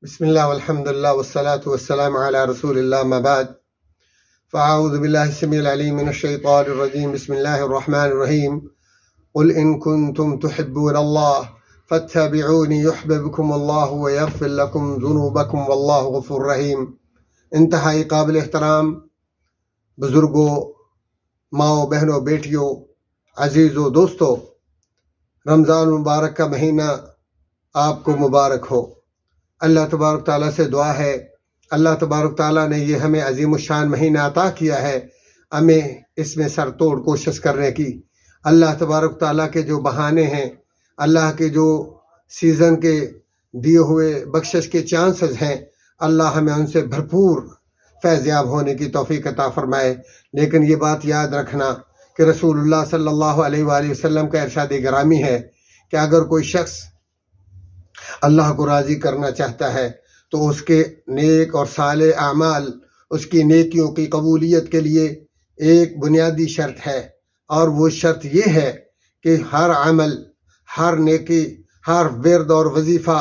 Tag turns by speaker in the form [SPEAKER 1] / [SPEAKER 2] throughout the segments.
[SPEAKER 1] بسم الله والحمد لله والصلاة والسلام على رسول الله ما بعد فأعوذ بالله السميع العليم من الشيطان الرجيم بسم الله الرحمن الرحيم قل إن كنتم تحبون الله فاتبعوني يحببكم الله ويغفر لكم ذنوبكم والله غفور رحیم۔ انتہائی قابل احترام بزرگوں، ماؤں، بہنوں، بیٹیوں، عزیزوں، دوستوں، رمضان مبارک کا مہینہ آپ کو مبارک ہو۔ اللہ تبارک تعالیٰ سے دعا ہے، اللہ تبارک تعالیٰ نے یہ ہمیں عظیم الشان مہینہ عطا کیا ہے، ہمیں اس میں سر توڑ کوشش کرنے کی۔ اللہ تبارک تعالیٰ کے جو بہانے ہیں، اللہ کے جو سیزن کے دیے ہوئے بخشش کے چانسز ہیں، اللہ ہمیں ان سے بھرپور فیض یاب ہونے کی توفیق عطا فرمائے۔ لیکن یہ بات یاد رکھنا کہ رسول اللہ صلی اللہ علیہ وآلہ وسلم کا ارشاد گرامی ہے کہ اگر کوئی شخص اللہ کو راضی کرنا چاہتا ہے تو اس کے نیک اور صالح اعمال، اس کی نیکیوں کی قبولیت کے لیے ایک بنیادی شرط ہے، اور وہ شرط یہ ہے کہ ہر عمل، ہر نیکی، ہر ورد اور وظیفہ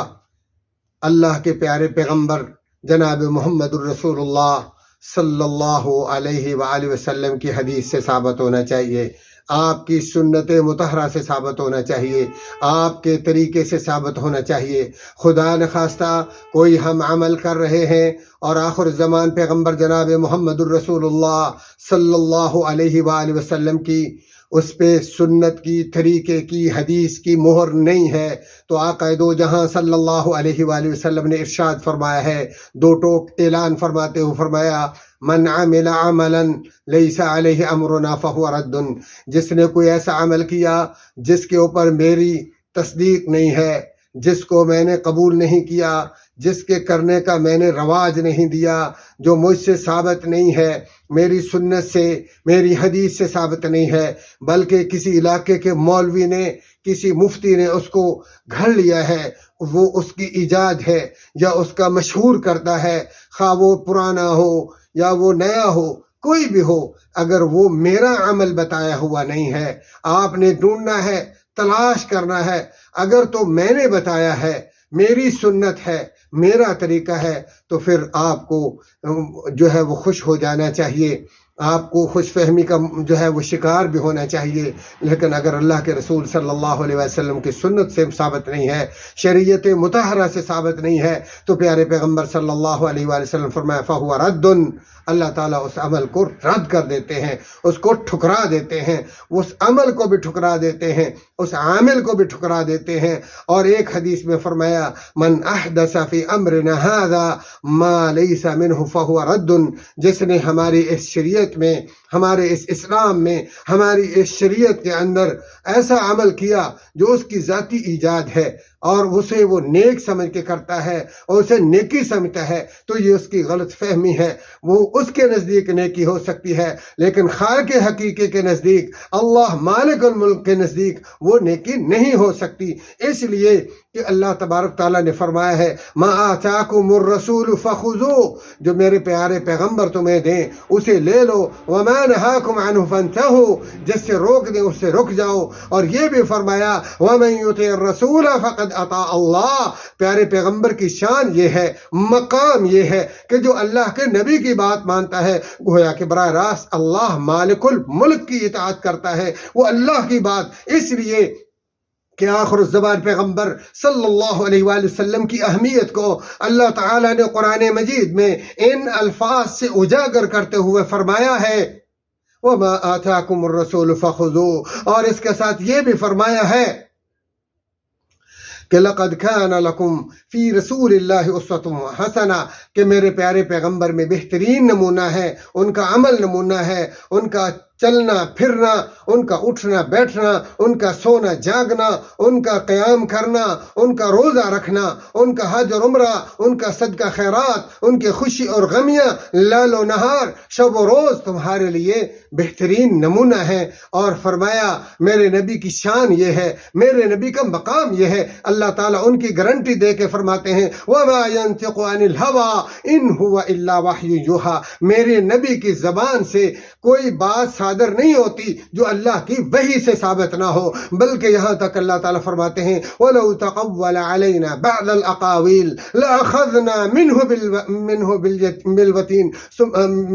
[SPEAKER 1] اللہ کے پیارے پیغمبر جناب محمد الرسول اللہ صلی اللہ علیہ وآلہ وسلم کی حدیث سے ثابت ہونا چاہیے، آپ کی سنت مطہرہ سے ثابت ہونا چاہیے، آپ کے طریقے سے ثابت ہونا چاہیے۔ خدا نخواستہ کوئی ہم عمل کر رہے ہیں اور آخر زمان پیغمبر جناب محمد الرسول اللہ صلی اللہ علیہ وآلہ وسلم کی اس پہ سنت کی، طریقے کی، حدیث کی مہر نہیں ہے، تو آقا دو جہاں صلی اللہ علیہ وآلہ وسلم نے ارشاد فرمایا ہے، دو ٹوک اعلان فرماتے ہوئے فرمایا، من عمل عملا لیس علیہ امرنا فہو رد، جس نے کوئی ایسا عمل کیا جس کے اوپر میری تصدیق نہیں ہے، جس کو میں نے قبول نہیں کیا، جس کے کرنے کا میں نے رواج نہیں دیا، جو مجھ سے ثابت نہیں ہے، میری سنت سے، میری حدیث سے ثابت نہیں ہے، بلکہ کسی علاقے کے مولوی نے، کسی مفتی نے اس کو گھڑ لیا ہے، وہ اس کی ایجاد ہے یا اس کا مشہور کرتا ہے، خواہ وہ پرانا ہو یا وہ نیا ہو، کوئی بھی ہو، اگر وہ میرا عمل بتایا ہوا نہیں ہے، آپ نے ڈھونڈنا ہے، تلاش کرنا ہے۔ اگر تو میں نے بتایا ہے، میری سنت ہے، میرا طریقہ ہے، تو پھر آپ کو جو ہے وہ خوش ہو جانا چاہیے، آپ کو خوش فہمی کا جو ہے وہ شکار بھی ہونا چاہیے۔ لیکن اگر اللہ کے رسول صلی اللہ علیہ وسلم کی سنت سے ثابت نہیں ہے، شریعت مطہرہ سے ثابت نہیں ہے، تو پیارے پیغمبر صلی اللہ علیہ وآلہ وسلم فرمایا فہو رد، اللہ تعالیٰ اس عمل کو رد کر دیتے ہیں، اس کو ٹھکرا دیتے ہیں، اس عمل کو بھی ٹھکرا دیتے ہیں، اس عامل کو بھی ٹھکرا دیتے ہیں۔ اور ایک حدیث میں فرمایا من احدث فی امرنا ھذا ما لیس منہ فہو رد، جس نے ہماری اس شریعت میں، ہمارے اس اسلام میں، ہماری اس شریعت کے اندر ایسا عمل کیا جو اس کی ذاتی ایجاد ہے اور اسے وہ نیک سمجھ کے کرتا ہے اور اسے نیکی سمجھتا ہے، تو یہ اس کی غلط فہمی ہے۔ وہ اس کے نزدیک نیکی ہو سکتی ہے، لیکن خالق حقیقی کے نزدیک، اللہ مالک الملک کے نزدیک وہ نیکی نہیں ہو سکتی۔ اس لیے کہ اللہ تبارک تعالیٰ نے فرمایا ہے ما آتاکم الرسول فخذوہ، جو میرے پیارے پیغمبر تمہیں دیں اسے لے لو، وما نہاکم عنہ فانتہوا، جس سے روک دیں اس سے رک جاؤ۔ اور یہ بھی فرمایا ومن یطع الرسول فقد اطاع اللہ، پیارے پیغمبر کی شان یہ ہے، مقام یہ ہے کہ جو اللہ کے نبی کی بات مانتا ہے، گویا کہ براہ راست اللہ مالک الملک کی اطاعت کرتا ہے، وہ اللہ کی بات۔ اس لیے کہ آخر الزمان پیغمبر صلی اللہ علیہ وآلہ وسلم کی اہمیت کو اللہ تعالیٰ نے قرآن مجید میں ان الفاظ سے اجاگر کرتے ہوئے فرمایا ہے وَمَا آتَاكُمُ الرَّسُولُ فَخُذُوهُ، اور اس کے ساتھ یہ بھی فرمایا ہے کہ لَقَدْ كَانَ لَكُمْ فِي رَسُولِ اللَّهِ أُسْوَةٌ حَسَنَةٌ، کہ میرے پیارے پیغمبر میں بہترین نمونہ ہے، ان کا عمل نمونہ ہے، ان کا چلنا پھرنا، ان کا اٹھنا بیٹھنا، ان کا سونا جاگنا، ان کا قیام کرنا، ان کا روزہ رکھنا، ان کا حج اور عمرہ، ان کا صدقہ خیرات، ان کی خوشی اور غمیاں، لیل و نہار، شب و روز تمہارے لیے بہترین نمونہ ہے۔ اور فرمایا میرے نبی کی شان یہ ہے، میرے نبی کا مقام یہ ہے۔ اللہ تعالیٰ ان کی گارنٹی دے کے فرماتے ہیں وَمَا يَنْطِقُ عَنِ الْهَوَىٰ إِنْ هُوَ إِلَّا وَحْيٌ يُوحَىٰ، میرے نبی کی زبان سے کوئی بات صادر نہیں ہوتی جو اللہ کی وحی سے ثابت نہ ہو، بلکہ یہاں تک اللہ تعالیٰ فرماتے ہیں وَلَوْ تَقَوَّلَ عَلَيْنَا بَعْضَ الْأَقَاوِيلِ لَأَخَذْنَا مِنْهُ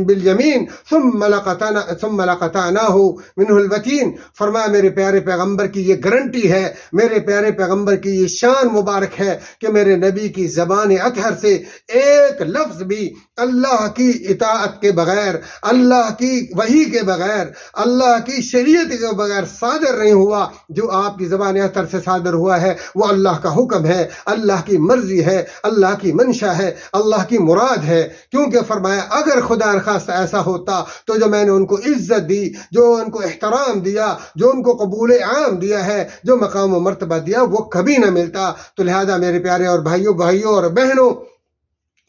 [SPEAKER 1] بِالْيَمِينِ ثُمَّ لَقَطَعْنَاهُ مِنْهُ الْوَتِينَ۔ فرمایا میرے پیارے پیغمبر کی یہ گارنٹی ہے، میرے پیارے پیغمبر کی یہ شان مبارک ہے کہ میرے نبی کی زبان اطہر سے ایک لفظ بھی اللہ کی اطاعت کے بغیر، اللہ کی وحی کے بغیر، اللہ کی شریعت کے بغیر صادر نہیں ہوا۔ جو آپ کی زبان اطہر سے صادر ہوا ہے وہ اللہ کا حکم ہے، اللہ کی مرضی ہے، اللہ کی منشا ہے، اللہ کی مراد ہے۔ کیونکہ فرمایا اگر خدا نخواستہ ایسا ہوتا تو جو میں نے ان کو عزت دی، جو ان کو احترام دیا، جو ان کو قبول عام دیا ہے، جو مقام و مرتبہ دیا، وہ کبھی نہ ملتا۔ تو لہذا میرے پیارے اور بھائیوں اور بہنوں،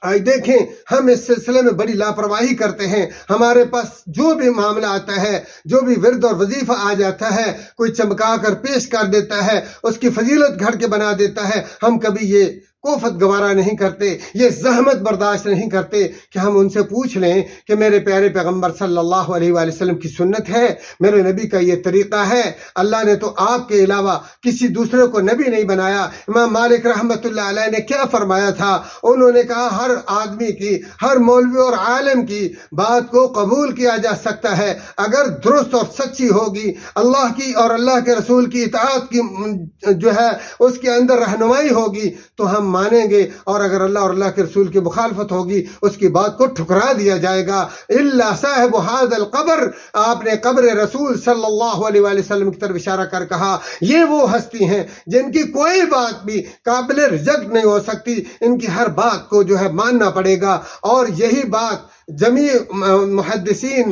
[SPEAKER 1] آج دیکھیں ہم اس سلسلے میں بڑی لاپرواہی کرتے ہیں۔ ہمارے پاس جو بھی معاملہ آتا ہے، جو بھی ورد اور وظیفہ آ جاتا ہے، کوئی چمکا کر پیش کر دیتا ہے، اس کی فضیلت گھڑ کے بنا دیتا ہے، ہم کبھی یہ کوفت گوارا نہیں کرتے، یہ زحمت برداشت نہیں کرتے کہ ہم ان سے پوچھ لیں کہ میرے پیارے پیغمبر صلی اللہ علیہ وآلہ وسلم کی سنت ہے، میرے نبی کا یہ طریقہ ہے، اللہ نے تو آپ کے علاوہ کسی دوسرے کو نبی نہیں بنایا۔ امام مالک رحمۃ اللہ علیہ نے کیا فرمایا تھا؟ انہوں نے کہا ہر آدمی کی، ہر مولوی اور عالم کی بات کو قبول کیا جا سکتا ہے اگر درست اور سچی ہوگی، اللہ کی اور اللہ کے رسول کی اطاعت کی جو ہے اس کے اندر رہنمائی ہوگی تو ہم مانیں گے، اور اگر اللہ اور اللہ کے رسول کی مخالفت ہوگی اس کی بات کو ٹھکرا دیا جائے گا۔ الا صاحب هذا القبر، آپ نے قبر رسول صلی اللہ علیہ وآلہ وسلم کی طرف اشارہ کر کہا یہ وہ ہستی ہیں جن کی کوئی بات بھی قابل ریجیکٹ نہیں ہو سکتی، ان کی ہر بات کو جو ہے ماننا پڑے گا، اور یہی بات جمیع محدثین